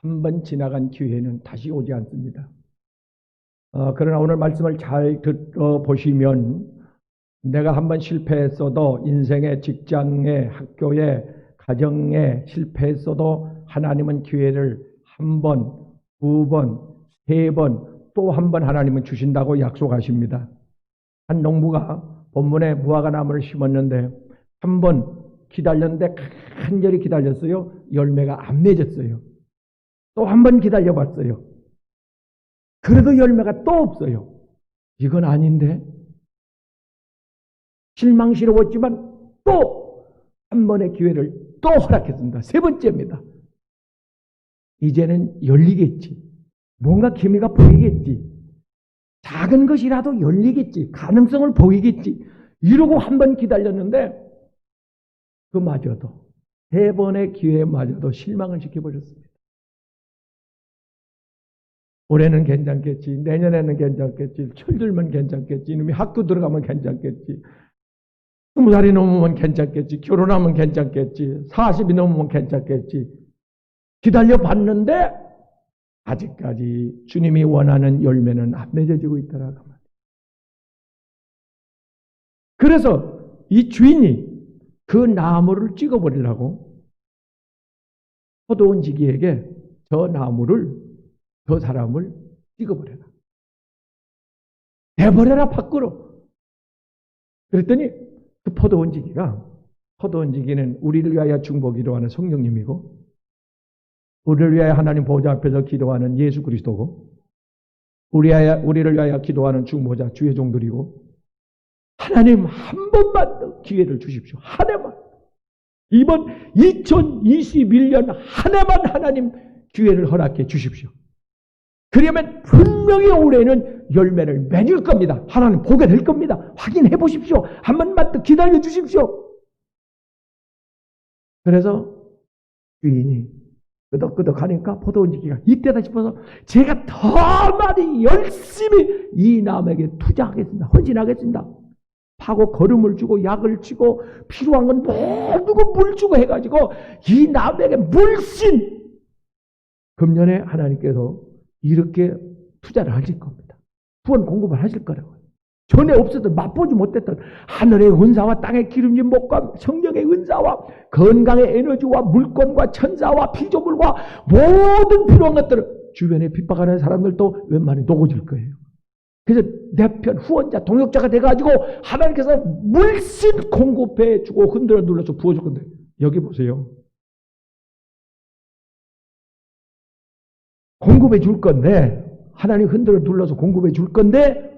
한 번 지나간 기회는 다시 오지 않습니다. 그러나 오늘 말씀을 잘 들어보시면 내가 한 번 실패했어도 인생의 직장에 학교에 가정에 실패했어도 하나님은 기회를 한 번, 두 번, 세 번, 또 한 번 하나님은 주신다고 약속하십니다. 한 농부가 본문에 무화과 나무를 심었는데 한 번 기다렸는데 간절히 기다렸어요. 열매가 안 맺었어요. 또 한 번 기다려봤어요. 그래도 열매가 또 없어요. 이건 아닌데 실망스러웠지만 또 한 번의 기회를 또 허락했습니다. 세 번째입니다. 이제는 열리겠지. 뭔가 기미가 보이겠지. 작은 것이라도 열리겠지. 가능성을 보이겠지. 이러고 한 번 기다렸는데 그마저도 세 번의 기회마저도 실망을 시켜버렸습니다. 올해는 괜찮겠지. 내년에는 괜찮겠지. 철들면 괜찮겠지. 이놈이 학교 들어가면 괜찮겠지. 20살이 넘으면 괜찮겠지. 결혼하면 괜찮겠지. 40이 넘으면 괜찮겠지. 기다려봤는데 아직까지 주님이 원하는 열매는 안 맺어지고 있더라고요. 그래서 이 주인이 그 나무를 찍어버리려고 포도원지기에게 저 사람을 찍어버려라. 내버려라 밖으로. 그랬더니 그 포도원지기는 우리를 위하여 중보기도하는 성령님이고 우리를 위하여 하나님 보좌 앞에서 기도하는 예수 그리스도고 우리를 위하여 기도하는 중보자 주의 종들이고 하나님 한 번만 더 기회를 주십시오. 한 해만. 이번 2021년 한 해만 하나님 기회를 허락해 주십시오. 그러면 분명히 올해는 열매를 맺을 겁니다. 하나님 보게 될 겁니다. 확인해 보십시오. 한 번만 더 기다려 주십시오. 그래서 주인이 끄덕끄덕 하니까 포도원지기가 이때다 싶어서 제가 더 많이 열심히 이 나무에게 투자하겠습니다. 헌신하겠습니다. 파고 거름을 주고 약을 치고 필요한 건 모두 물 주고 해가지고 이 나무에게 물씬 금년에 하나님께서 이렇게 투자를 하실 겁니다. 후원 공급을 하실 거라고요. 전에 없었던 맛보지 못했던 하늘의 은사와 땅의 기름진 목과 성령의 은사와 건강의 에너지와 물권과 천사와 피조물과 모든 필요한 것들을 주변에 핍박하는 사람들도 웬만히 녹아질 거예요. 그래서 내 편 후원자 동역자가 돼가지고 하나님께서 물씬 공급해 주고 흔들어 눌러서 부어줄 건데 여기 보세요. 공급해 줄 건데 하나님 흔들어 눌러서 공급해 줄 건데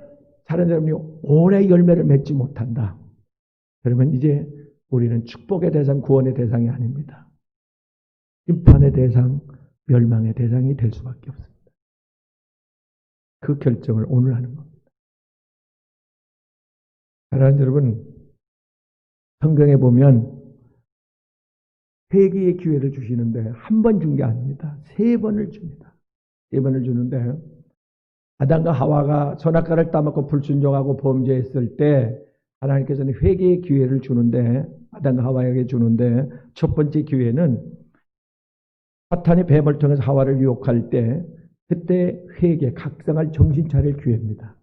다른 사람이 오래 열매를 맺지 못한다. 그러면 이제 우리는 축복의 대상, 구원의 대상이 아닙니다. 심판의 대상, 멸망의 대상이 될 수밖에 없습니다. 그 결정을 오늘 하는 겁니다. 사랑하는 여러분, 성경에 보면 회개의 기회를 주시는데 한 번 준 게 아닙니다. 세 번을 줍니다. 세 번을 주는데 아담과 하와가 선악과를 따먹고 불순종하고 범죄했을 때 하나님께서는 회개의 기회를 주는데 아담과 하와에게 주는데 첫 번째 기회는 사탄이 뱀을 통해서 하와를 유혹할 때 그때 회개, 각성할 정신 차릴 기회입니다.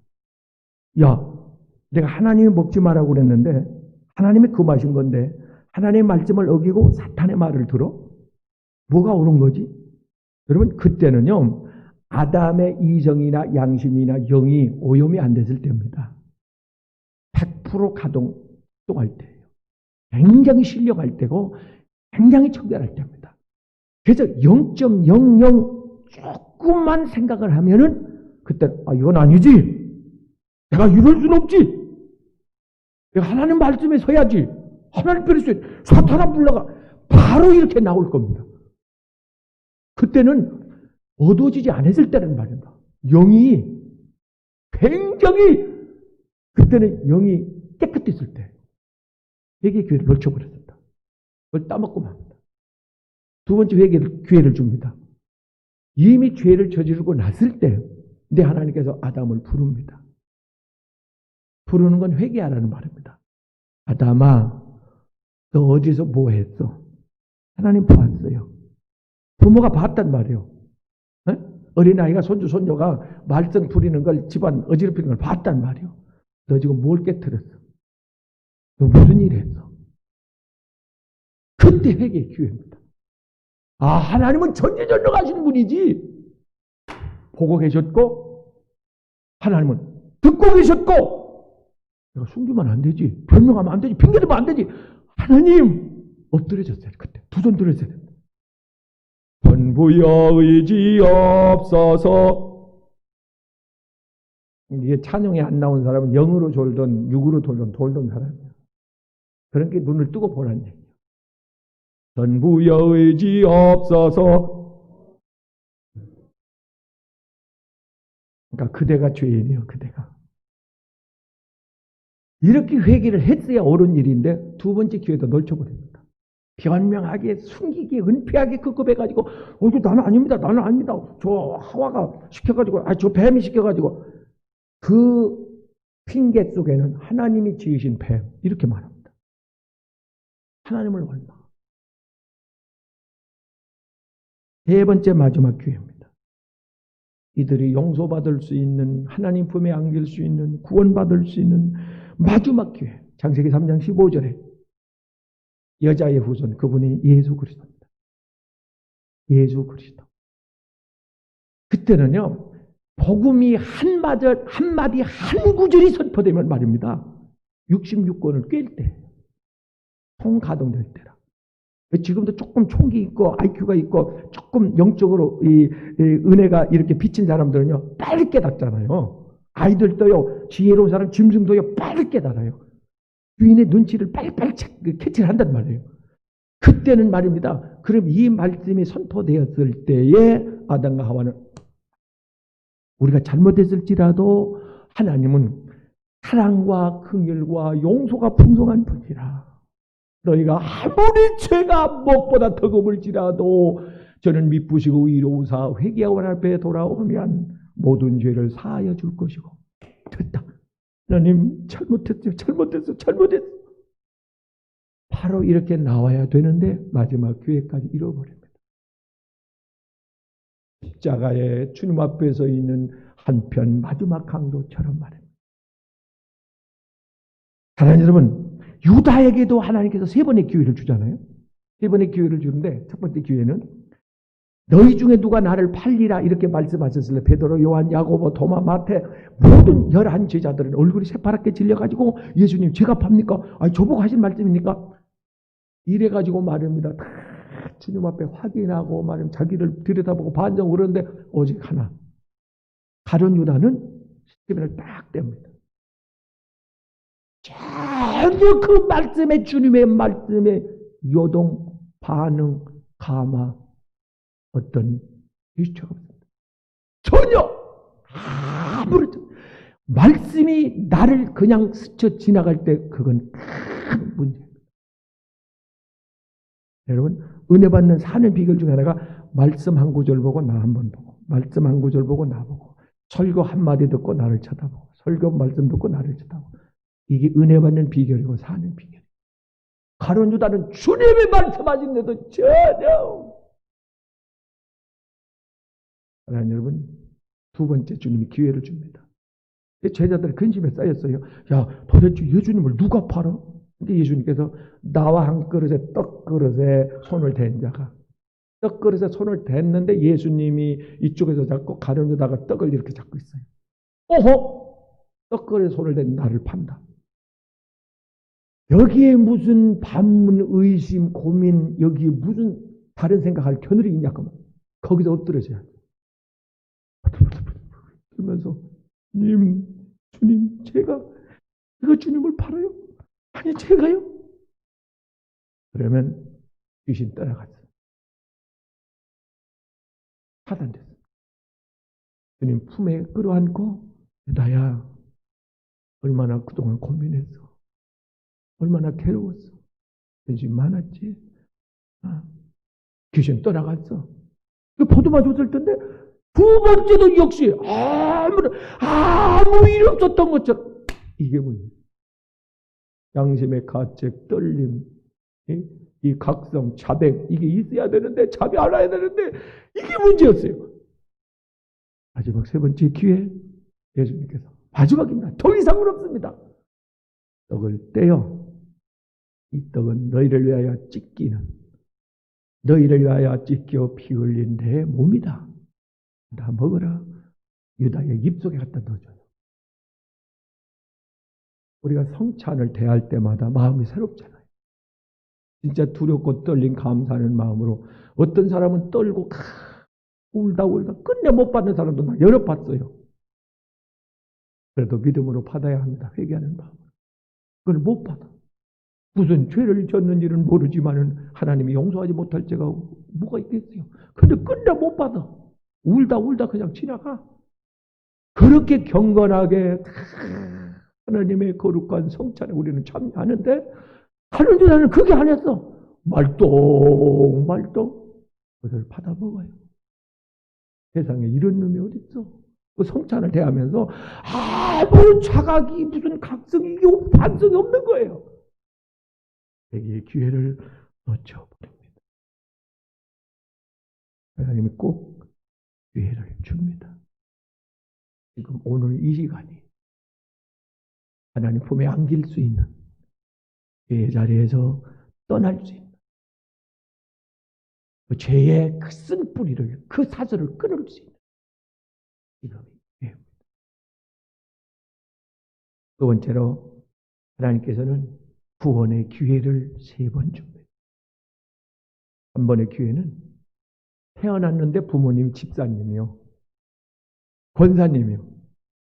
야, 내가 하나님이 먹지 말라고 그랬는데 하나님이 금하신 건데 하나님의 말씀을 어기고 사탄의 말을 들어? 뭐가 옳은 거지? 여러분 그때는요. 아담의 이성이나 양심이나 영이 오염이 안 됐을 때입니다. 100% 가동할 때예요. 굉장히 실력할 때고 굉장히 청결할 때입니다. 그래서 0.00 조금만 생각을 하면은 그때 이건 아니지. 내가 이럴 순 없지. 내가 하나님 말씀에 서야지. 하나님 편에 사탄아 불러가. 바로 이렇게 나올 겁니다. 그때는 어두워지지 않았을 때라는 말입니다. 영이 굉장히 그때는 영이 깨끗했을 때 회개의 기회를 놓쳐버렸습니다. 그걸 따먹고 맙니다. 두 번째 기회를 줍니다. 이미 죄를 저지르고 났을 때 근데 하나님께서 아담을 부릅니다. 부르는 건 회개하라는 말입니다. 아담아 너 어디서 뭐 했어? 하나님 보았어요. 부모가 봤단 말이에요. 어린아이가 손주, 손녀가 말썽 부리는 걸 집안 어지럽히는 걸 봤단 말이요. 너 지금 뭘 깨트렸어? 너 무슨 일 했어? 그때 회개의 기회입니다. 아, 하나님은 전지전능하신 분이지. 보고 계셨고, 하나님은 듣고 계셨고, 내가 숨기면 안 되지. 변명하면 안 되지. 핑계대면 안 되지. 하나님! 엎드려졌어요. 그때. 두 손 들었어야 됩니다. 전부여 의지없어서. 이게 찬용에 안 나온 사람은 영으로 졸던 육으로 돌던 사람이에요. 그런 게 눈을 뜨고 보라는 얘기예요. 전부여 의지없어서. 그러니까 그대가 죄인이에요. 그대가. 이렇게 회개를 했어야 옳은 일인데 두 번째 기회도 놓쳐버립니다. 변명하게, 숨기게, 은폐하게 급급해가지고 이거 나는 아닙니다. 나는 아닙니다. 저 하와가 시켜가지고, 저 뱀이 시켜가지고. 그 핑계 속에는 하나님이 지으신 뱀, 이렇게 말합니다. 하나님을 원망. 세 번째 마지막 기회입니다. 이들이 용서받을 수 있는, 하나님 품에 안길 수 있는, 구원받을 수 있는 마지막 기회. 창세기 3장 15절에 여자의 후손, 그분이 예수 그리스도입니다. 예수 그리스도. 그때는요, 복음이 한마디 한 구절이 선포되면 말입니다. 66권을 꿰일 때, 총가동될 때라. 지금도 조금 총기 있고 IQ가 있고 조금 영적으로 이 은혜가 이렇게 비친 사람들은요, 빨리 깨닫잖아요. 아이들도요, 지혜로운 사람, 짐승도요, 빨리 깨달아요. 주인의 눈치를 빨리빨리 캐치를 한단 말이에요. 그때는 말입니다. 그럼 이 말씀이 선포되었을 때에 아담과 하와는 우리가 잘못했을지라도 하나님은 사랑과 긍휼과 용서가 풍성한 분이라. 너희가 아무리 죄가 무엇보다 더 거물지라도 저는 미쁘시고 의로우사 회개하고 앞에 돌아오면 모든 죄를 사하여 줄 것이고. 됐다. 하나님 잘못했어요. 잘못했어. 바로 이렇게 나와야 되는데 마지막 기회까지 잃어버립니다. 십자가에 주님 앞에 서 있는 한편 마지막 강도처럼 말입니다. 사랑하는 여러분, 유다에게도 하나님께서 세 번의 기회를 주잖아요. 세 번의 기회를 주는데 첫 번째 기회는 너희 중에 누가 나를 팔리라 이렇게 말씀하셨을 때 베드로, 요한, 야고보, 도마, 마태 모든 11제자들은 얼굴이 새파랗게 질려가지고 예수님 제가 팝니까? 아니 저보고 하신 말씀입니까? 이래가지고 말입니다. 다 주님 앞에 확인하고 말하면 자기를 들여다보고 반성을 그러는데 오직 하나. 가룟 유다는 스티븐을 딱 뗍니다. 전혀 그 말씀에, 주님의 말씀에 요동, 반응, 감화, 어떤 위치가 없습니다. 전혀! 아무렇죠. 말씀이 나를 그냥 스쳐 지나갈 때 그건 큰 문제입니다. 여러분, 은혜 받는 사는 비결 중에 하나가 말씀 한 구절 보고 나 한 번 보고, 말씀 한 구절 보고 나 보고, 설교 한마디 듣고 나를 쳐다보고, 설교 말씀 듣고 나를 쳐다보고. 이게 은혜 받는 비결이고 사는 비결. 가룟 유다는 주님이 말씀하신데도 전혀. 하나님 여러분, 두 번째 주님이 기회를 줍니다. 제자들이 근심에 쌓였어요. 야, 도대체 예수님을 누가 팔아? 근데 예수님께서 나와 한 그릇에 떡 그릇에 손을 댄 자가, 떡 그릇에 손을 댔는데 예수님이 이쪽에서 잡고 가룟 유다가 떡을 이렇게 잡고 있어요. 오호! 떡 그릇에 손을 댄 나를 판다. 여기에 무슨 반문, 의심, 고민, 여기에 무슨 다른 생각할 겨를이 있냐고. 거기서 엎드려져야 돼. 그러면서 주님, 제가 주님을 팔아요? 아니, 제가요? 그러면 귀신 따라갔어요. 차단됐어요. 주님 품에 끌어안고, 유다야, 얼마나 그동안 고민했어. 얼마나 괴로웠어. 근심 많았지. 귀신 떠나갔어. 포도마 줬을 텐데 두 번째도 역시 아무 일 없었던 것처럼. 이게 뭐예요? 양심의 가책, 떨림, 이 각성, 자백, 이게 있어야 되는데, 자비 알아야 되는데, 이게 문제였어요. 마지막 세 번째 기회, 예수님께서 마지막입니다. 더 이상은 없습니다. 떡을 떼어 이 떡은 너희를 위하여 찢기는, 너희를 위하여 찢겨 피 흘린 내 몸이다. 다 먹어라. 유다의 입속에 갖다 넣어줘요. 우리가 성찬을 대할 때마다 마음이 새롭잖아요. 진짜 두렵고 떨린 감사하는 마음으로, 어떤 사람은 떨고 울다 끝내 못 받는 사람도 나 여러 봤어요. 그래도 믿음으로 받아야 합니다. 회개하는 마음으로. 그걸 못 받아. 무슨 죄를 졌는지는 모르지만은 하나님이 용서하지 못할 죄가 뭐가 있겠어요. 근데 끝내 못 받아. 울다 그냥 지나가. 그렇게 경건하게 하나님의 거룩한 성찬에 우리는 참여하는데, 하는 주자는 그게 안 했어. 말똥 그것을 받아 먹어요. 세상에 이런 놈이 어딨어. 그 성찬을 대하면서 아무 자각이, 무슨 각성이, 반성이 없는 거예요. 자기의 기회를 놓쳐버립니다. 하나님이 꼭 기회를 줍니다. 지금 오늘 이 시간이 하나님 품에 안길 수 있는, 죄의 자리에서 떠날 수 있는, 그 죄의 그 쓴뿌리를, 그 사슬을 끊을 수 있는 지금이 기회입니다. 두 번째로 하나님께서는 구원의 기회를 3번 줍니다. 한 번의 기회는 태어났는데 부모님, 집사님이요, 권사님이요,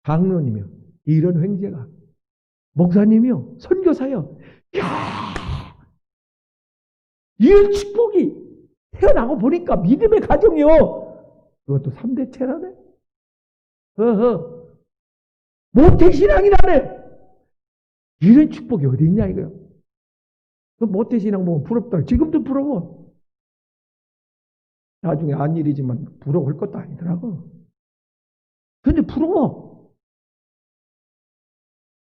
장로님이요, 이런 횡재가, 목사님이요, 선교사요. 야, 이런 축복이 태어나고 보니까 믿음의 가정이요. 그것도 3대체라네. 모태신앙이라네. 이런 축복이 어디 있냐 이거요. 그 모태신앙 보면 부럽다. 지금도 부러워. 나중에 안 일이지만 부러울 것도 아니더라고. 근데 부러워.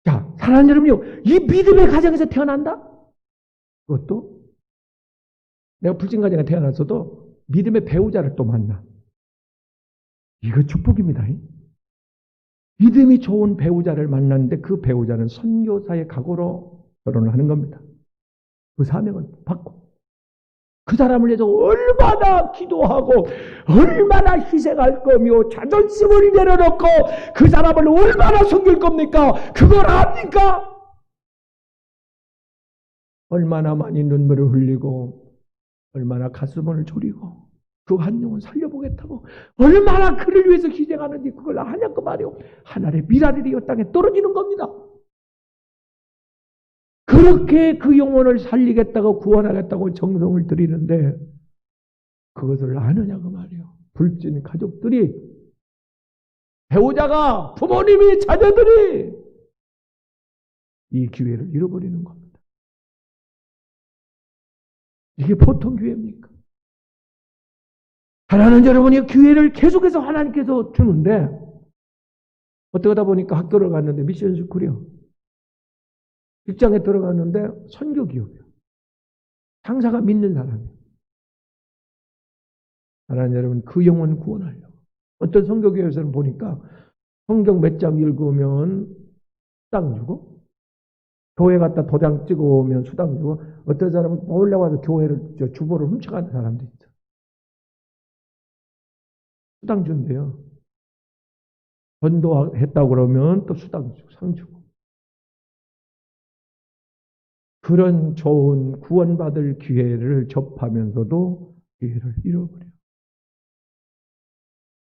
자, 사랑하는 여러분요, 이 믿음의 가정에서 태어난다? 그것도 내가 불신 가정에 태어났어도 믿음의 배우자를 또 만나. 이거 축복입니다. 믿음이 좋은 배우자를 만났는데 그 배우자는 선교사의 각오로 결혼을 하는 겁니다. 그 사명을 받고 그 사람을 위해서 얼마나 기도하고 얼마나 희생할 거며 자존심을 내려놓고 그 사람을 얼마나 섬길 겁니까? 그걸 압니까? 얼마나 많이 눈물을 흘리고 얼마나 가슴을 졸이고 그 한 영혼 살려보겠다고 얼마나 그를 위해서 희생하는지 그걸 아냐고 말이요. 하늘의 미라리이 이 땅에 떨어지는 겁니다. 그렇게 그 영혼을 살리겠다고 구원하겠다고 정성을 들이는데 그것을 아느냐고 말이요. 불신 가족들이, 배우자가, 부모님이, 자녀들이 이 기회를 잃어버리는 겁니다. 이게 보통 기회입니까? 하나는 여러분이 기회를 계속해서 하나님께서 주는데, 어떻게 하다 보니까 학교를 갔는데 미션 스쿨이요. 직장에 들어갔는데 선교 기업이요. 상사가 믿는 사람이요. 하나님 여러분, 그 영혼 구원하려고. 어떤 선교 기업에서는 보니까 성경 몇 장 읽으면 수당 주고, 교회 갔다 도장 찍어오면 수당 주고, 어떤 사람은 몰래 와서 교회를, 주보를 훔쳐가는 사람도 있죠. 수당 준대요. 전도했다고 그러면 또 수당 주고, 상 주고. 그런 좋은 구원받을 기회를 접하면서도 기회를 잃어버려요.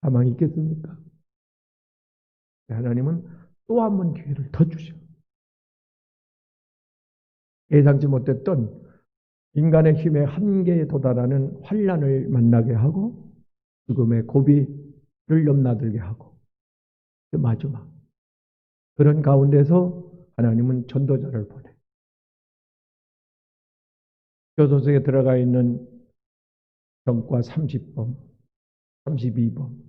가망이 있겠습니까? 하나님은 또 한 번 기회를 더 주셔. 예상치 못했던 인간의 힘의 한계에 도달하는 환난을 만나게 하고 죽음의 고비를 넘나들게 하고, 그 마지막 그런 가운데서 하나님은 전도자를 보내. 교도소에 들어가 있는 병과 30범, 32범,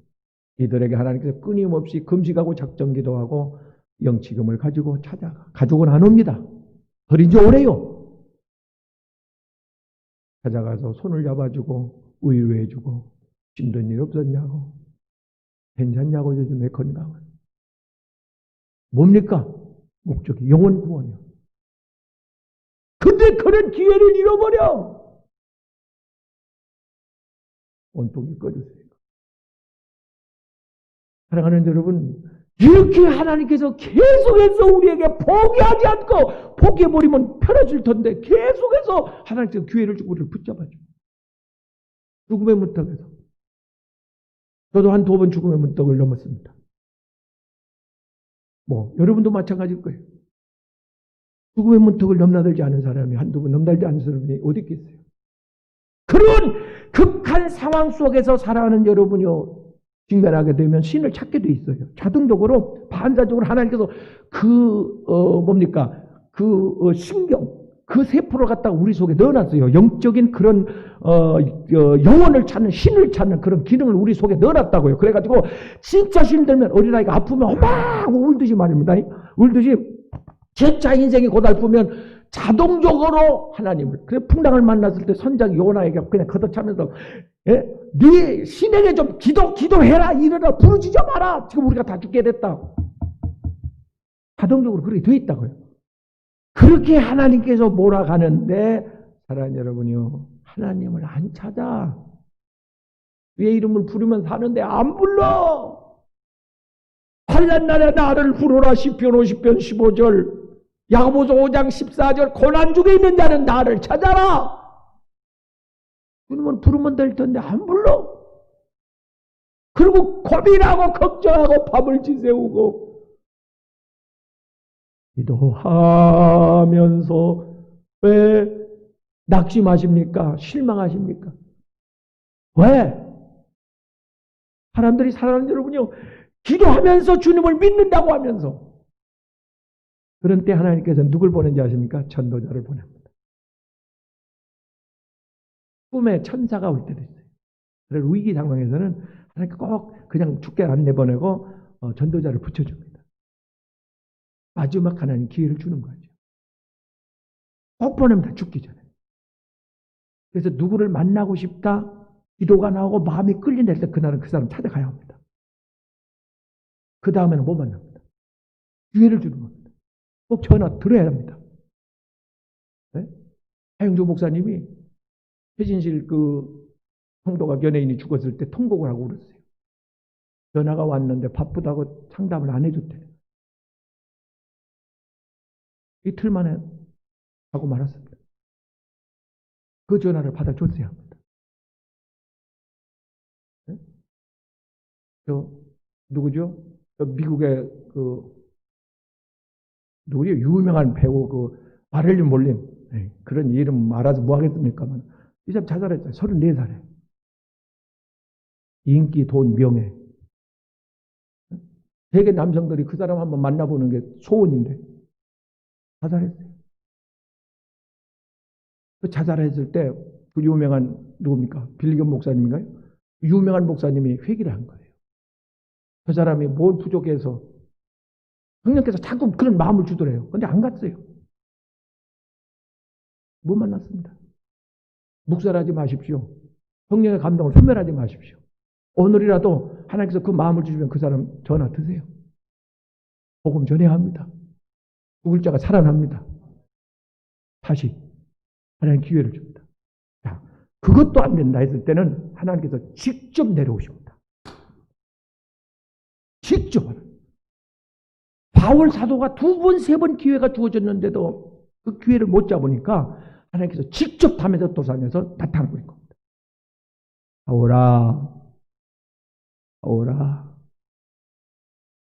이들에게 하나님께서 끊임없이 금식하고 작정기도하고 영치금을 가지고 찾아가. 가족은 안 옵니다. 버린 지 오래요. 찾아가서 손을 잡아주고 위로해주고 힘든 일 없었냐고, 괜찮냐고 요즘에 건강은. 뭡니까? 목적이 영혼 구원이요. 근데 그런 기회를 잃어버려. 온통이 꺼주세요. 사랑하는 여러분, 이렇게 하나님께서 계속해서 우리에게 포기하지 않고, 포기해버리면 편해질 텐데 계속해서 하나님께서 기회를 주고 우리를 붙잡아줘. 죽음의 문턱에서. 저도 한 2번 죽음의 문턱을 넘었습니다. 여러분도 마찬가지일 거예요. 죽음의 문턱을 넘나들지 않은 사람이, 한두 번 넘나들지 않은 사람이 어디 있겠어요? 그런 극한 상황 속에서 살아가는 여러분이요, 직면하게 되면 신을 찾게 돼 있어요. 자동적으로, 반사적으로 하나님께서 신경, 그 세포를 갖다가 우리 속에 넣어놨어요. 영적인 그런, 영혼을 찾는, 신을 찾는 그런 기능을 우리 속에 넣어놨다고요. 그래가지고, 진짜 힘들면 어린아이가 아프면 막 울듯이 말입니다. 울듯이, 진짜 인생이 고달프면 자동적으로 하나님을, 그래 풍랑을 만났을 때 선장 요나에게 그냥 걷어차면서, 네 신에게 좀 기도해라, 이러라, 부르짖어 마라. 지금 우리가 다 죽게 됐다. 자동적으로 그렇게 돼 있다고요. 그렇게 하나님께서 몰아가는데, 사랑하는 여러분이요, 하나님을 안 찾아. 그의 이름을 부르면 사는데 안 불러. 환난 날에 나를 부르라. 시편 50편 15절, 야고보서 5장 14절, 고난 중에 있는 자는 나를 찾아라. 그러면 부르면 될 텐데 안 불러. 그리고 고민하고 걱정하고 밤을 지새우고 기도하면서 왜 낙심하십니까? 실망하십니까? 왜? 사람들이 사랑하는 여러분이요, 기도하면서 주님을 믿는다고 하면서, 그런 때 하나님께서 누굴 보낸지 아십니까? 전도자를 보냅니다. 꿈에 천사가 올 때도 있어요. 그래서 위기 상황에서는 하나님께 꼭 그냥 죽게 안 내보내고 전도자를 붙여줍니다. 마지막 하나님 기회를 주는 거죠. 꼭 보냅니다. 죽기 전에. 그래서 누구를 만나고 싶다, 기도가 나오고 마음이 끌린다 할 때 그날은 그 사람 찾아가야 합니다. 그 다음에는 못 만납니다. 기회를 주는 겁니다. 꼭 전화 들어야 합니다. 네? 하영조 목사님이 최진실 성도가 연예인이 죽었을 때 통곡을 하고 그랬어요. 전화가 왔는데 바쁘다고 상담을 안 해줬대요. 이틀 만에 하고 말았습니다. 그 전화를 받아줬어야 합니다. 네? 누구죠? 미국의 누구죠? 유명한 배우 마릴린 몰린. 네, 그런 이름 말아서 뭐 하겠습니까만, 이 사람 자살했어요. 34살에. 인기, 돈, 명예. 세계 남성들이 그 사람 한번 만나보는 게 소원인데 자살했어요. 그 자살했을 때 그 유명한 누굽니까? 빌리건 목사님인가요? 유명한 목사님이 회개를 한 거예요. 그 사람이 뭘 부족해서 성령께서 자꾸 그런 마음을 주더래요. 근데 안 갔어요. 못 만났습니다. 묵살하지 마십시오. 성령의 감동을 소멸하지 마십시오. 오늘이라도 하나님께서 그 마음을 주시면 그 사람 전화 드세요. 복음 전해야 합니다. 죽을 자가 살아납니다. 다시 하나님 기회를 줍니다. 자, 그것도 안 된다 했을 때는 하나님께서 직접 내려오십니다. 직접. 바울 사도가 2번, 3번 기회가 주어졌는데도 그 기회를 못 잡으니까 하나님께서 직접 담에서 도상에서 나타나고 있는 겁니다. 바울아, 바울아.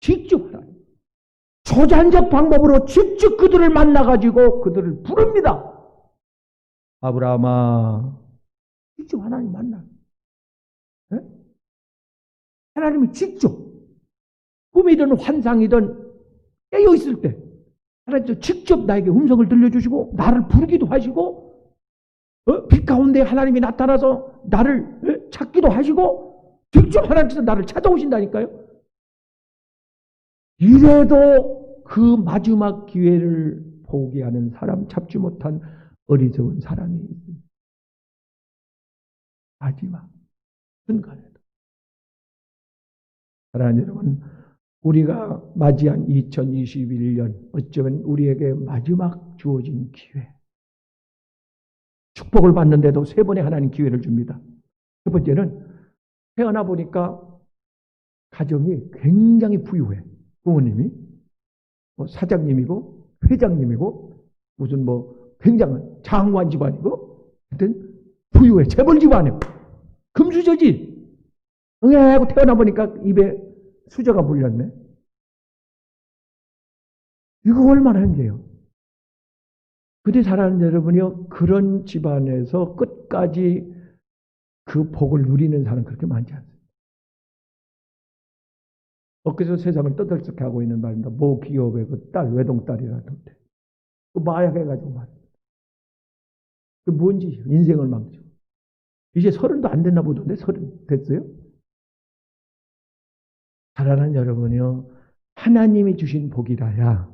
직접 하나님. 초자연적 방법으로 직접 그들을 만나가지고 그들을 부릅니다. 아브라함아, 직접 하나님 만나. 네? 하나님이 직접 꿈이든 환상이든 깨어 있을 때 하나님께서 직접 나에게 음성을 들려주시고 나를 부르기도 하시고, 빛 가운데 하나님이 나타나서 나를 찾기도 하시고, 직접 하나님께서 나를 찾아오신다니까요. 이래도 그 마지막 기회를 포기하는 사람, 잡지 못한 어리석은 사람이 있습니다. 마지막 순간에도. 사랑하는 여러분, 우리가 맞이한 2021년 어쩌면 우리에게 마지막 주어진 기회. 축복을 받는데도 세 번의 하나님 기회를 줍니다. 첫 번째는 태어나 보니까 가정이 굉장히 부유해. 부모님이 사장님이고 회장님이고 무슨 굉장한 장관 집안이고 하여튼 부유해. 재벌 집안이에요. 금수저지. 하고 태어나 보니까 입에 수저가 물렸네. 이거 얼마나 한게요. 그때 사랑하는 여러분이요, 그런 집안에서 끝까지 그 복을 누리는 사람은 그렇게 많지 않습니다. 엊그제 세상을 떠들썩해 하고 있는 말입니다. 모 기업의 그 딸, 외동딸이라던데. 그 마약해가지고 말입니다. 그 뭔지 인생을 망쳐. 이제 30도 안 됐나 보던데 30 됐어요? 사랑하는 여러분이요, 하나님이 주신 복이라야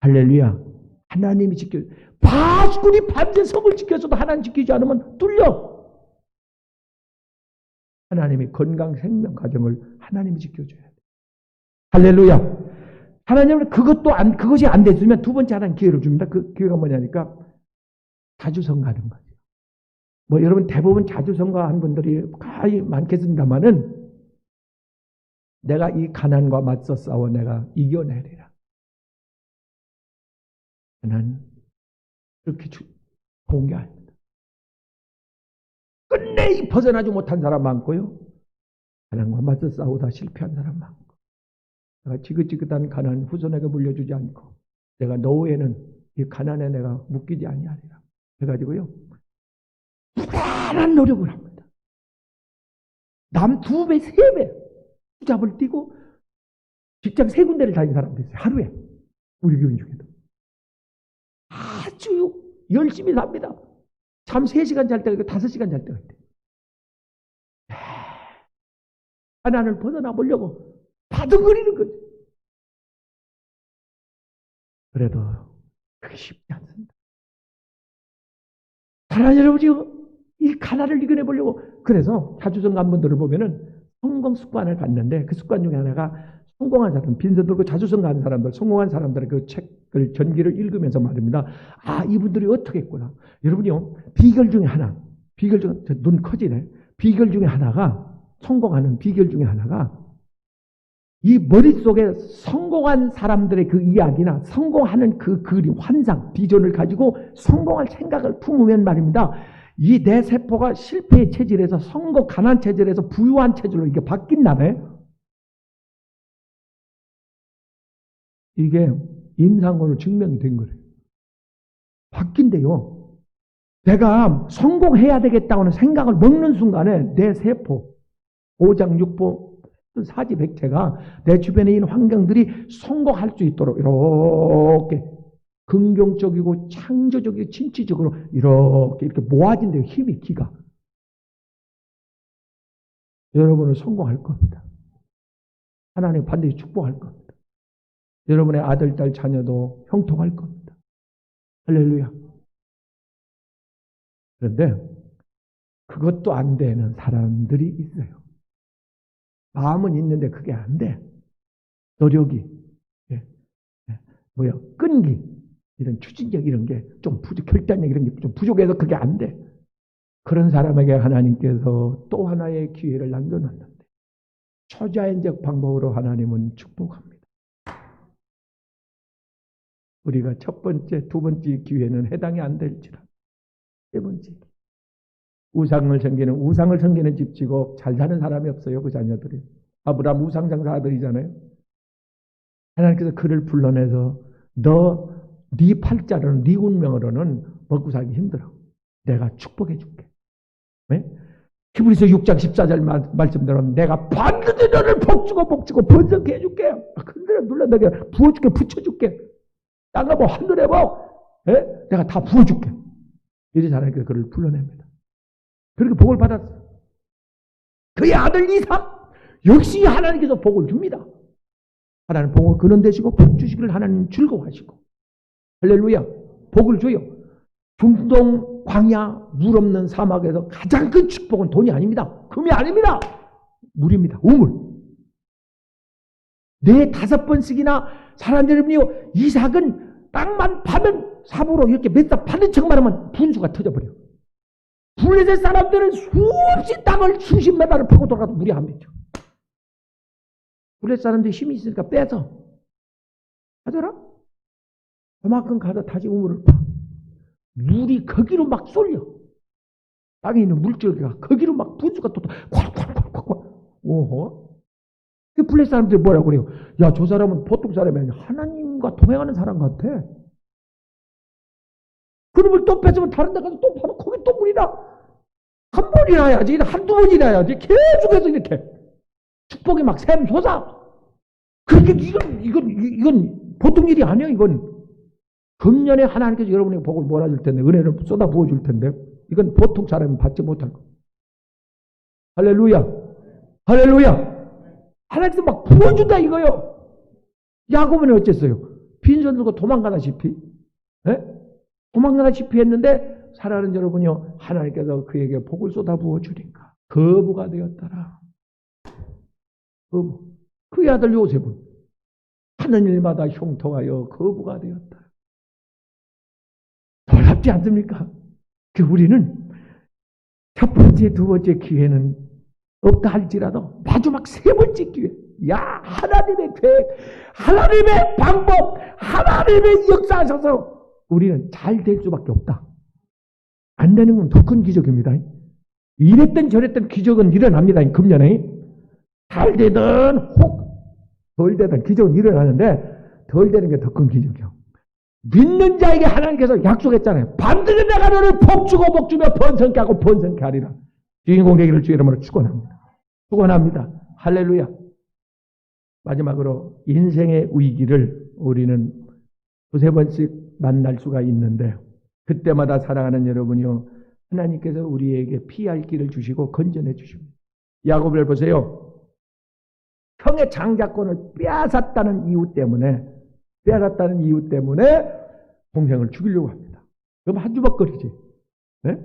할렐루야. 하나님이 지켜. 바수꾼이 밤새 성을 지켜서도 하나님 지키지 않으면 뚫려. 하나님이 건강, 생명, 가정을 하나님이 지켜줘야 돼. 할렐루야. 하나님은 그것이 안 됐으면 두 번째 하나님 기회를 줍니다. 그 기회가 뭐냐니까 자주성 가는 거죠. 여러분 대부분 자주성가한 분들이 거의 많겠습니다만은 내가 이 가난과 맞서 싸워 내가 이겨내리라. 난 그렇게 좋은 게 아닙니다. 끝내 벗어나지 못한 사람 많고요. 가난과 맞서 싸우다 실패한 사람 많고. 내가 지긋지긋한 가난 후손에게 물려주지 않고 내가 노후에는 이 가난에 내가 묶이지 아니하리라. 해가지고요. 부단한 노력을 합니다. 남 2배, 3배 투잡을 뛰고 직장 3군데를 다닌 사람도 있어요. 하루에. 우리 교인 중에도. 아주 열심히 삽니다. 잠 3시간 잘 때가 있고 5시간 잘 때가 있대요. 가난을 벗어나 보려고 바둥거리는 거죠. 그래도 그게 쉽지 않습니다. 사랑하는 여러분이요, 이 가난을 이겨내 보려고. 그래서 자주성 간 분들을 보면은 성공 습관을 갖는데 그 습관 중에 하나가 성공한 사람, 빈손 들고 자주성 가는 사람들, 성공한 사람들의 그 책을, 전기를 읽으면서 말입니다. 아, 이분들이 어떻게 했구나. 여러분이요, 비결 중에 하나, 눈 커지네. 비결 중에 하나가, 성공하는 비결 중에 하나가 이 머릿속에 성공한 사람들의 그 이야기나 성공하는 그 그림, 환상, 비전을 가지고 성공할 생각을 품으면 말입니다. 이 내 세포가 실패의 체질에서 성공, 가난 체질에서 부유한 체질로 이게 바뀐다네. 이게 임상으로 증명이 된 거예요. 바뀐대요. 내가 성공해야 되겠다고 생각을 먹는 순간에 내 세포, 오장육부, 사지백체가 내 주변에 있는 환경들이 성공할 수 있도록 이렇게 긍정적이고 창조적이고 진취적으로 이렇게 모아진대요. 힘이, 기가. 여러분은 성공할 겁니다. 하나님 반드시 축복할 겁니다. 여러분의 아들, 딸, 자녀도 형통할 겁니다. 할렐루야. 그런데 그것도 안 되는 사람들이 있어요. 마음은 있는데 그게 안 돼. 노력이, 끈기, 이런 추진력 이런 게 좀 결단력 이런 게 좀 부족해서 그게 안 돼. 그런 사람에게 하나님께서 또 하나의 기회를 남겨놨는데 초자연적 방법으로 하나님은 축복합니다. 우리가 첫 번째, 두 번째 기회는 해당이 안 될지라. 세 번째, 우상을 섬기는 집치고 잘 사는 사람이 없어요. 그 자녀들이. 아브라함 우상장사 아들이잖아요. 하나님께서 그를 불러내서 네 팔자로는, 네 운명으로는 먹고 살기 힘들어. 내가 축복해 줄게. 네? 히브리서 6장 14절 말씀대로 내가 반드시 너를 복주고 번성케 해줄게. 흔들어 눌러 내가 부어줄게, 붙여줄게. 땅과 뭐 하늘에 뭐 내가 다 부어줄게. 이제 하나님께서 그를 불러냅니다. 그렇게 복을 받았어요. 그의 아들 이삭 역시 하나님께서 복을 줍니다. 하나님 복을 근원되시고 복 주시기를 하나님 즐거워하시고 할렐루야. 복을 줘요. 중동 광야 물 없는 사막에서 가장 큰 축복은 돈이 아닙니다. 금이 아닙니다. 물입니다. 우물. 네 5번씩이나 사람들이요 이삭은 땅만 파면 삽으로 이렇게 몇 삽 파는 척만 하면 분수가 터져버려. 블레셋 사람들은 수없이 땅을 수십 메다를 파고 돌아가도 물이 안 맺혀. 블레셋 사람들이 힘이 있으니까 빼서 하더라. 그만큼 가서 다시 우물을 파. 물이 거기로 막 쏠려. 땅에 있는 물줄기가 거기로 막 분수가 또 콱콱콱콱. 오호. 그 블레셋 사람들이 뭐라고 그래요? 야, 저 사람은 보통 사람이 아니야. 하나님과 동행하는 사람 같아. 그놈을 또 뺏으면 다른 데 가서 또 파도 거기 또 물이나. 한 번이나 해야지. 한두 번이나 해야지. 계속해서 이렇게. 축복이 막 샘솟아. 그러니까 이건 보통 일이 아니야, 이건. 금년에 하나님께서 여러분에게 복을 몰아줄 텐데, 은혜를 쏟아 부어줄 텐데, 이건 보통 사람이 받지 못할 거. 할렐루야. 할렐루야. 하나님께서 막 부어준다 이거요. 야곱은 어쨌어요? 빈손 들고 도망가다시피, 예? 도망가다시피 했는데, 사랑하는 여러분이요, 하나님께서 그에게 복을 쏟아 부어주니까 거부가 되었더라. 거부. 그의 아들 요셉은 하는 일마다 형통하여 거부가 되었다. 놀랍지 않습니까? 우리는 첫 번째, 두 번째 기회는 없다 할지라도 마지막 세 번째 기회. 야, 하나님의 계획, 하나님의 방법, 하나님의 역사하셔서 우리는 잘 될 수밖에 없다. 안 되는 건 더 큰 기적입니다. 이랬든 저랬든 기적은 일어납니다. 금년에. 잘 되든 혹 덜 되든 기적은 일어나는데 덜 되는 게 더 큰 기적이요. 믿는 자에게 하나님께서 약속했잖아요. 반드시 내가 너를 복주고 복주며 번성케 하고 번성케 하리라. 주인공 되기를 주의 이름으로 축원합니다. 축원합니다. 할렐루야. 마지막으로 인생의 위기를 우리는 두세 번씩 만날 수가 있는데 그때마다 사랑하는 여러분이요. 하나님께서 우리에게 피할 길을 주시고 건져내 주십니다. 야곱을 보세요. 형의 장자권을 빼앗았다는 이유 때문에 동생을 죽이려고 합니다. 그럼 한 주먹거리지. 네?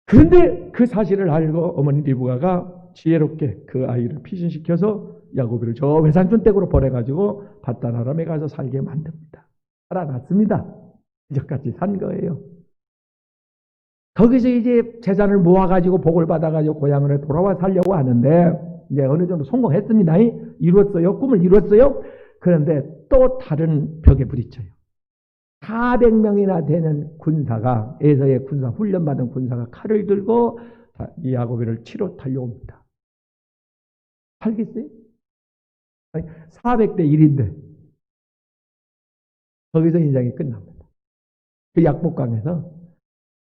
그런데 그 사실을 알고 어머니 리브가가 지혜롭게 그 아이를 피신시켜서 야곱이를 저 외산촌 댁으로 보내가지고 밧단 아람에 가서 살게 만듭니다. 살아났습니다. 이제까지 산 거예요. 거기서 이제 재산을 모아가지고 복을 받아가지고 고향으로 돌아와 살려고 하는데 이제 어느 정도 성공했습니다. 이루었어요. 꿈을 이루었어요. 그런데 또 다른 벽에 부딪혀요. 400명이나 되는 군사가, 에서의 군사, 훈련받은 군사가 칼을 들고 이 야곱이를 치러 달려옵니다. 살겠어요? 400대 1인데 거기서 인생이 끝납니다. 그 약복강에서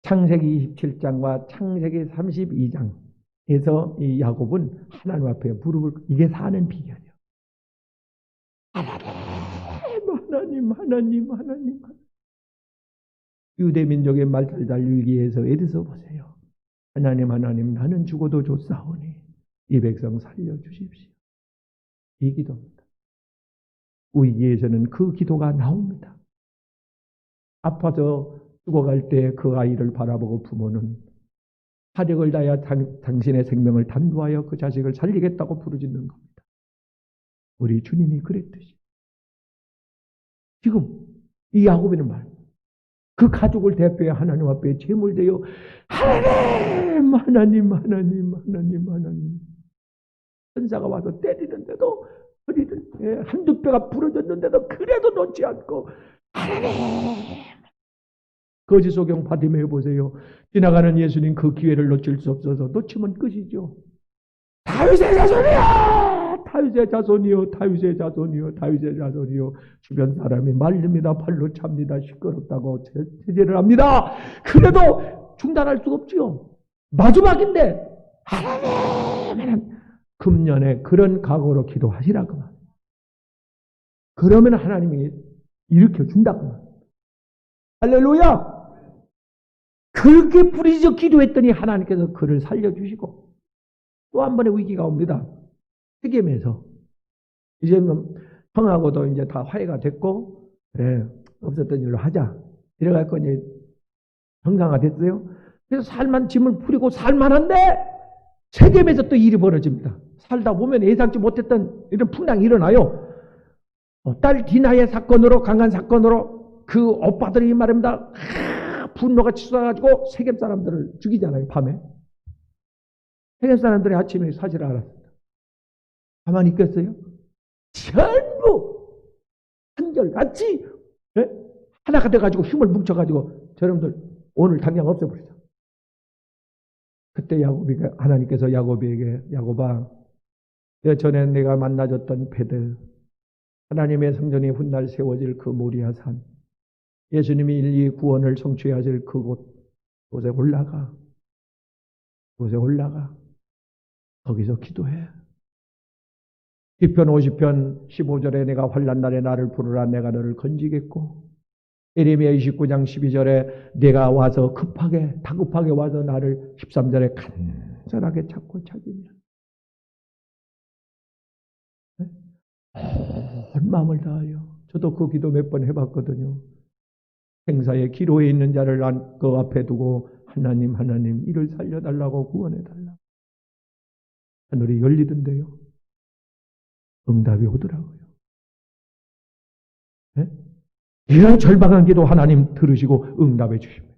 창세기 27장과 창세기 32장에서 이 야곱은 하나님 앞에 무릎을, 이게 사는 비결이에요. 하나님. 유대민족의 말살달리기에서 애드서 보세요. 하나님, 나는 죽어도 좋사오니 이 백성 살려주십시오. 이 기도입니다. 위기에서는 그 기도가 나옵니다. 아파서 죽어갈 때 그 아이를 바라보고 부모는 사력을 다하여 당신의 생명을 단도하여 그 자식을 살리겠다고 부르짖는 겁니다. 우리 주님이 그랬듯이 지금 이 야곱이는 말, 그 가족을 대표해 하나님 앞에 제물되어 하나님 천사가 와서 때리는데도 허리를 한두 뼈가 부러졌는데도 그래도 놓지 않고 하나님. 거지소경 바디메오 보세요. 지나가는 예수님 그 기회를 놓칠 수 없어서 놓치면 끝이죠. 다윗의 자손이요. 주변 사람이 말립니다. 발로 찹니다. 시끄럽다고 제재를 합니다. 그래도 중단할 수가 없지요. 마지막인데 하나님 금년에 그런 각오로 기도하시라고 말이에요. 그러면 하나님이 일으켜준다고. 할렐루야. 그렇게 부르짖어 기도했더니 하나님께서 그를 살려주시고 또 한 번의 위기가 옵니다. 세겜에서 이제 형하고도 이제 다 화해가 됐고 그래 없었던 일로 하자 이래갈 거니 정상화 됐어요. 그래서 살만 짐을 풀이고 살만한데 세겜에서 또 일이 벌어집니다. 살다 보면 예상치 못했던 이런 풍랑이 일어나요. 딸 디나의 사건으로, 강간 사건으로 그 오빠들이 말입니다. 분노가 치솟아가지고 세겜 사람들을 죽이잖아요, 밤에. 세겜 사람들이 아침에 사실을 알았습니다. 가만히 있겠어요? 전부 한결같이 하나가 돼가지고 힘을 뭉쳐가지고 저놈들 오늘 당장 없애버리자. 그때 하나님께서 야곱에게, 야곱아, 전에 내가 만나줬던 배들, 하나님의 성전이 훗날 세워질 그 모리아 산, 예수님이 인류의 구원을 성취하실 그곳에 올라가. 그곳에 올라가. 거기서 기도해. 시편 50편 15절에 내가 환난 날에 나를 부르라 내가 너를 건지겠고, 예레미야 29장 12절에 내가 와서 다급하게 와서 나를 13절에 간절하게 찾고 찾으면 온 마음을 다하여. 저도 그 기도 몇 번 해봤거든요. 생사의 기로에 있는 자를 그 앞에 두고 하나님 이를 살려달라고 구원해달라고. 하늘이 열리던데요. 응답이 오더라고요. 네? 이런 절박한 기도 하나님 들으시고 응답해 주십니다.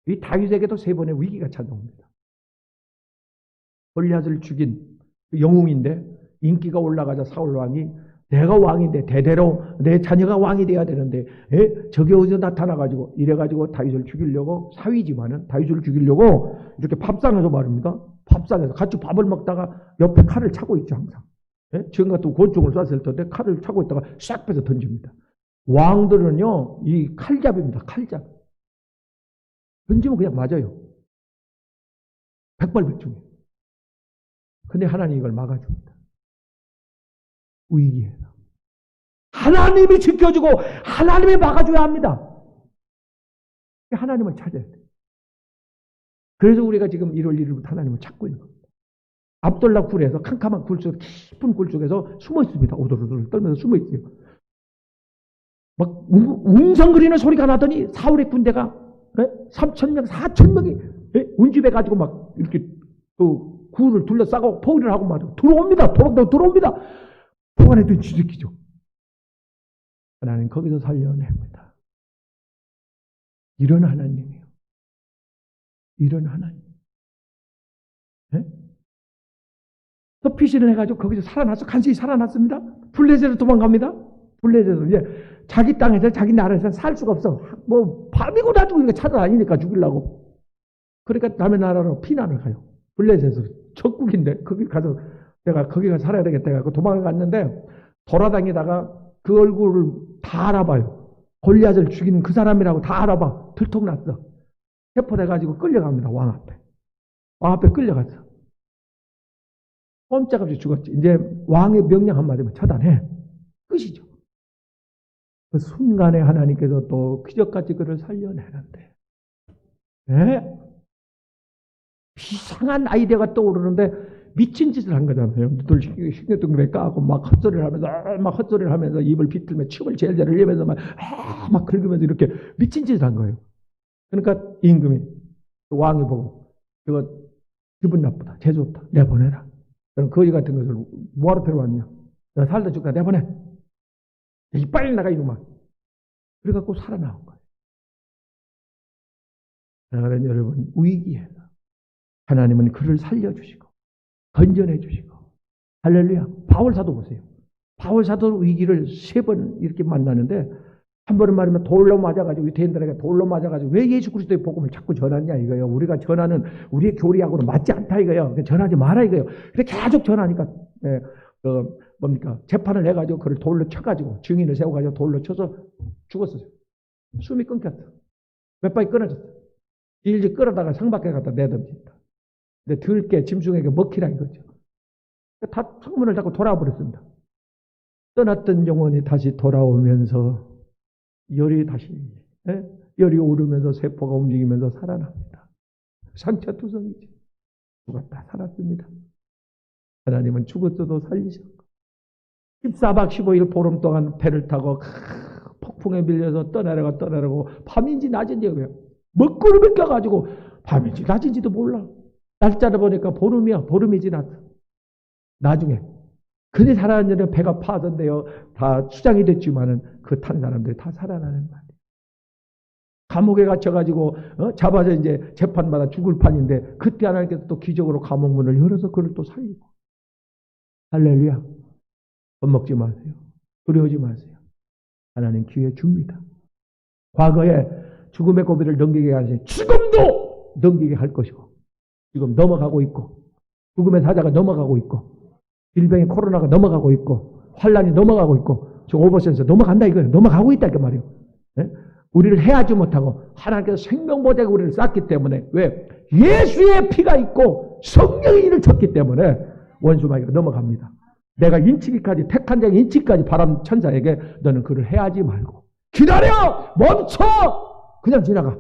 이 다윗에게도 3번의 위기가 찾아옵니다. 골리앗을 죽인 영웅인데 인기가 올라가자 사울 왕이 내가 왕인데 대대로 내 자녀가 왕이 돼야 되는데 저게 어디서 나타나가지고 이래가지고 다윗을 죽이려고, 사위지만은 다윗을 죽이려고 이렇게 밥상에서 말입니다. 밥상에서 같이 밥을 먹다가 옆에 칼을 차고 있죠 항상. 지금 같은 권총을 쐈을 텐데 칼을 차고 있다가 싹 빼서 던집니다. 왕들은요 이 칼잡이입니다. 칼잡이. 던지면 그냥 맞아요. 백발백중이에요. 근데 하나님이 이걸 막아줍니다. 위기에서 하나님이 지켜주고 하나님이 막아줘야 합니다. 하나님을 찾아야 돼요. 그래서 우리가 지금 1월 1일부터 하나님을 찾고 있는 겁니다. 압돌라 굴에서 캄캄한 굴 속, 깊은 굴 속에서 숨어 있습니다. 오돌오돌 떨면서 숨어 있어요. 막 웅성거리는 소리가 나더니 사울의 군대가 3,000명, 4,000명이 운집해 가지고 막 이렇게 그 굴을 둘러싸고 포위를 하고 막 들어옵니다. 도록도록 들어옵니다. 포관에도 지지키죠. 하나님 거기서 살려냅니다. 이런 하나님이에요. 이런 하나님. 또 피신을 해가지고 거기서 살아났어. 간신히 살아났습니다. 블레셋으로 도망갑니다. 블레셋으로 이제 자기 땅에서 자기 나라에서 살 수가 없어. 뭐 밤이고 낮이고 이거 찾아다니니까 죽이려고. 그러니까 남의 나라로 피난을 가요. 블레셋으로 적국인데 거기 가서 내가 거기 가서 살아야 되겠다 해서 도망을 갔는데 돌아다니다가 그 얼굴을 다 알아봐요. 골리앗을 죽이는 그 사람이라고 다 알아봐. 들통났어. 체포돼가지고 끌려갑니다. 왕 앞에. 왕 앞에 끌려갔어. 꼼짝없이 죽었지. 이제 왕의 명령 한마디면 처단해. 끝이죠. 그 순간에 하나님께서 또 기적같이 그를 살려내는데, 이상한 아이디어가 떠오르는데 미친 짓을 한 거잖아요. 눈을 싱글싱글 까고 막 헛소리를 하면서 입을 비틀며 침을 제일 흘리면서 막 긁으면서 이렇게 미친 짓을 한 거예요. 그러니까 임금이 왕이 보고 이거 기분 나쁘다, 재수 없다, 내보내라. 그럼 거지 같은 것을 뭐하러 데려왔냐? 내가 살다 죽다 내보내. 빨리 나가 이놈아. 그래갖고 살아나온 거예요. 그러나 여러분 위기에서 하나님은 그를 살려주시고 건전해 주시고, 할렐루야. 바울사도 보세요. 바울사도 위기를 3번 이렇게 만나는데, 한 번은 말하면 돌로 맞아가지고 유대인들에게 돌로 맞아가지고 왜 예수 그리스도의 복음을 자꾸 전하냐 이거예요. 우리가 전하는 우리의 교리하고는 맞지 않다 이거예요. 전하지 마라 이거예요. 근데 계속 전하니까 재판을 해가지고 그를 돌로 쳐가지고 증인을 세워가지고 돌로 쳐서 죽었어요. 숨이 끊겼어. 몇 방이 끊어졌어. 일찍 끌어다가 성 밖에 갖다 내던진다. 근데 들깨 짐승에게 먹히라 이거죠. 다 창문을 닫고 돌아와 버렸습니다. 떠났던 영혼이 다시 돌아오면서 열이 오르면서 세포가 움직이면서 살아납니다. 상처투성이죠. 죽었다 살았습니다. 하나님은 죽었어도 살리셨고 14박 15일 보름 동안 배를 타고 폭풍에 밀려서 떠나려고 밤인지 낮인지 먹구름이 껴가지고 밤인지 낮인지도 몰라. 날짜를 보니까 보름이야. 보름이 지났어. 나중에 그들이 살아났는데 배가 파던데요. 다 수장이 됐지만은 그 탄 사람들이 다 살아나는 말이에요. 감옥에 갇혀가지고 잡아서 이제 재판받아 죽을 판인데 그때 하나님께서 또 기적으로 감옥 문을 열어서 그를 또 살리고. 할렐루야. 겁먹지 마세요. 두려워하지 마세요. 하나님 기회 줍니다. 과거에 죽음의 고비를 넘기게 하시니 지금도 넘기게 할 것이고 지금 넘어가고 있고 죽음의 사자가 넘어가고 있고 질병의 코로나가 넘어가고 있고 환란이 넘어가고 있고 저 오버센스 넘어간다 이거예요. 넘어가고 있다 그 말이에요. 네? 우리를 해하지 못하고 하나님께서 생명보좌에 우리를 쌓기 때문에 왜? 예수의 피가 있고 성령의 일을 쳤기 때문에 원수마귀가 넘어갑니다. 내가 인치기까지 택한 자의 인치기까지 바람 천사에게 너는 그를 해하지 말고 기다려! 멈춰! 그냥 지나가.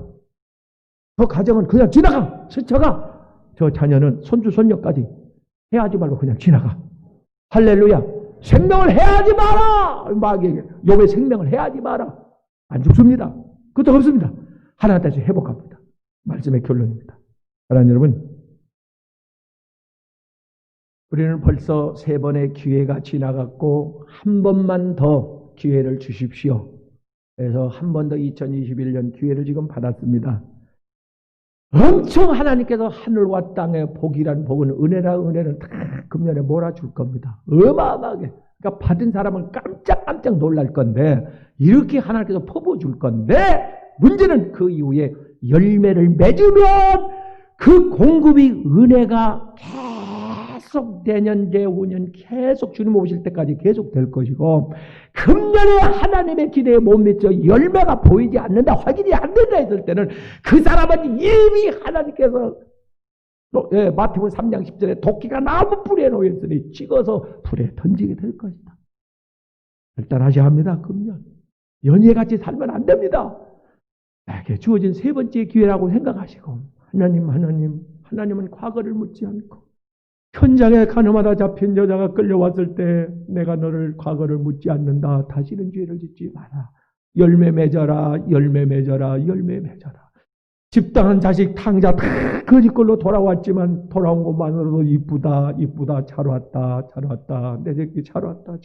저 가정은 그냥 지나가. 스쳐가. 저 자녀는 손주 손녀까지 해하지 말고 그냥 지나가. 할렐루야. 생명을 해하지 마라. 마귀에게 욥의 생명을 해하지 마라. 안 죽습니다. 그것도 없습니다. 하나님 다시 회복합니다. 말씀의 결론입니다. 사랑하는 여러분, 우리는 벌써 3번의 기회가 지나갔고 한 번만 더 기회를 주십시오. 그래서 한 번 더 2021년 기회를 지금 받았습니다. 엄청 하나님께서 하늘과 땅의 복이란 복은 은혜는 다 금년에 몰아줄 겁니다. 어마어마하게. 그러니까 받은 사람은 깜짝 놀랄 건데 이렇게 하나님께서 퍼부어줄 건데 문제는 그 이후에 열매를 맺으면 그 공급이 은혜가 계속 내년 내후년 계속 주님 오실 때까지 계속 될 것이고 금년에 하나님의 기대에 못 미쳐 열매가 보이지 않는다 확인이 안 된다 했을 때는 그 사람은 이미 하나님께서 마태복음 3장 10절에 도끼가 나무 뿌리에 놓였으니 찍어서 불에 던지게 될 것이다. 결단하셔야 합니다. 금년 연예같이 살면 안 됩니다. 나에게 주어진 3번째 기회라고 생각하시고 하나님은 과거를 묻지 않고 현장에 가늠하다 잡힌 여자가 끌려왔을 때 내가 너를 과거를 묻지 않는다. 다시는 죄를 짓지 마라. 열매 맺어라. 집당한 자식 탕자 다 거짓걸로 돌아왔지만 돌아온 것만으로도 이쁘다. 잘 왔다. 내 새끼 잘 왔다.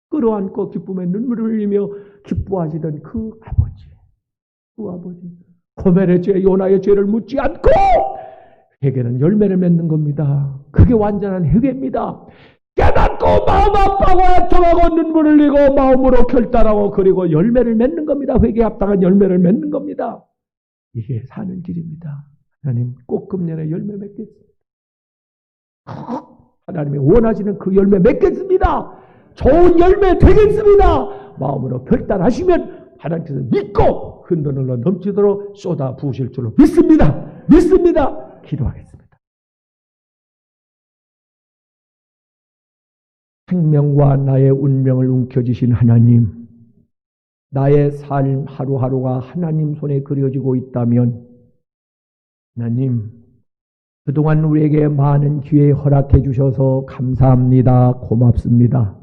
끌어안고 기쁨의 눈물을 흘리며 기뻐하시던 그 아버지. 고멜의 죄, 요나의 죄를 묻지 않고 회개는 열매를 맺는 겁니다. 그게 완전한 회개입니다. 깨닫고 마음 아파하고 애통하고 눈물 흘리고 마음으로 결단하고 그리고 열매를 맺는 겁니다. 회개에 합당한 열매를 맺는 겁니다. 이게 사는 길입니다. 하나님 꼭 금년에 열매 맺겠습니다. 하나님이 원하시는 그 열매 맺겠습니다. 좋은 열매 되겠습니다. 마음으로 결단하시면 하나님께서 믿고 흔들흔들 넘치도록 쏟아 부으실 줄로 믿습니다. 기도하겠습니다. 생명과 나의 운명을 움켜쥐신 하나님, 나의 삶 하루하루가 하나님 손에 그려지고 있다면 하나님, 그동안 우리에게 많은 기회 허락해 주셔서 감사합니다. 고맙습니다.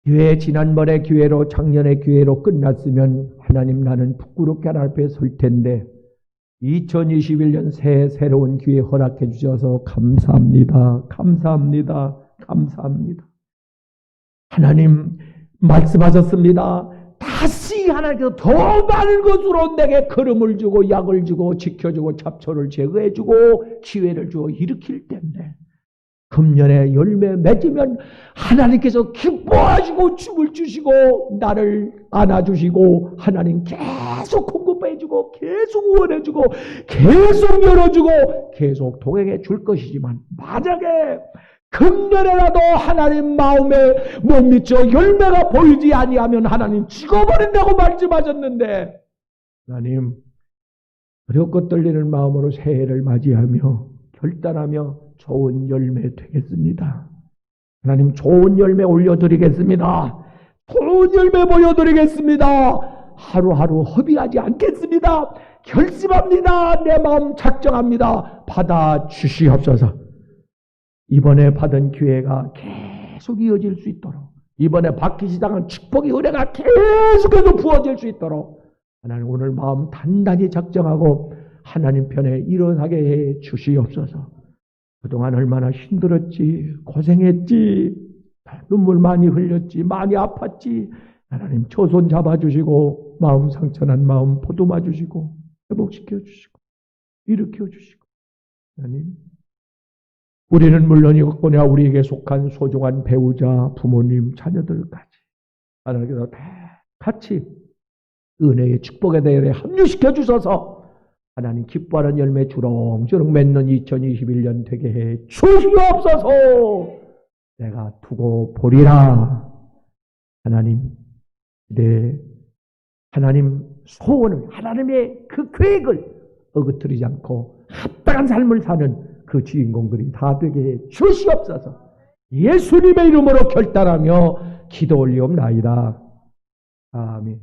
기회, 지난번의 기회로 작년의 기회로 끝났으면 하나님 나는 부끄럽게 하나님 앞에 설 텐데 2021년 새로운 기회 허락해 주셔서 감사합니다. 하나님 말씀하셨습니다. 다시 하나님께서 더 많은 것으로 내게 걸음을 주고 약을 주고 지켜주고 잡초를 제거해주고 기회를 주어 일으킬 텐데 금년에 열매 맺으면 하나님께서 기뻐하시고 춤을 주시고 나를 안아주시고 하나님 계속 공급해주고 계속 후원해주고 계속 열어주고 계속 동행해 줄 것이지만 만약에 금년에라도 하나님 마음에 못 미쳐 열매가 보이지 아니하면 하나님 죽어버린다고 말씀하셨는데 하나님 어렵고 떨리는 마음으로 새해를 맞이하며 결단하며 좋은 열매 되겠습니다. 하나님 좋은 열매 올려드리겠습니다. 좋은 열매 보여드리겠습니다. 하루하루 허비하지 않겠습니다. 결심합니다. 내 마음 작정합니다. 받아주시옵소서. 이번에 받은 기회가 계속 이어질 수 있도록 이번에 받기 시작한 축복의 은혜가 계속해서 부어질 수 있도록 하나님 오늘 마음 단단히 작정하고 하나님 편에 일어나게 해 주시옵소서. 그동안 얼마나 힘들었지, 고생했지, 눈물 많이 흘렸지, 많이 아팠지. 하나님 초손 잡아주시고 마음 상처난 마음 보듬어 주시고 회복시켜 주시고 일으켜 주시고. 하나님, 우리는 물론이었거냐 우리에게 속한 소중한 배우자, 부모님, 자녀들까지 하나님께서 다 같이 은혜의 축복에 대해 합류시켜 주셔서 하나님 기뻐하는 열매 주렁주렁 맺는 2021년 되게 해 주시옵소서. 내가 두고 보리라. 하나님, 네, 하나님 소원을, 하나님의 그 계획을 어긋뜨리지 않고 합당한 삶을 사는 그 주인공들이 다 되게 해 주시옵소서. 예수님의 이름으로 결단하며 기도 올리옵나이다. 아멘.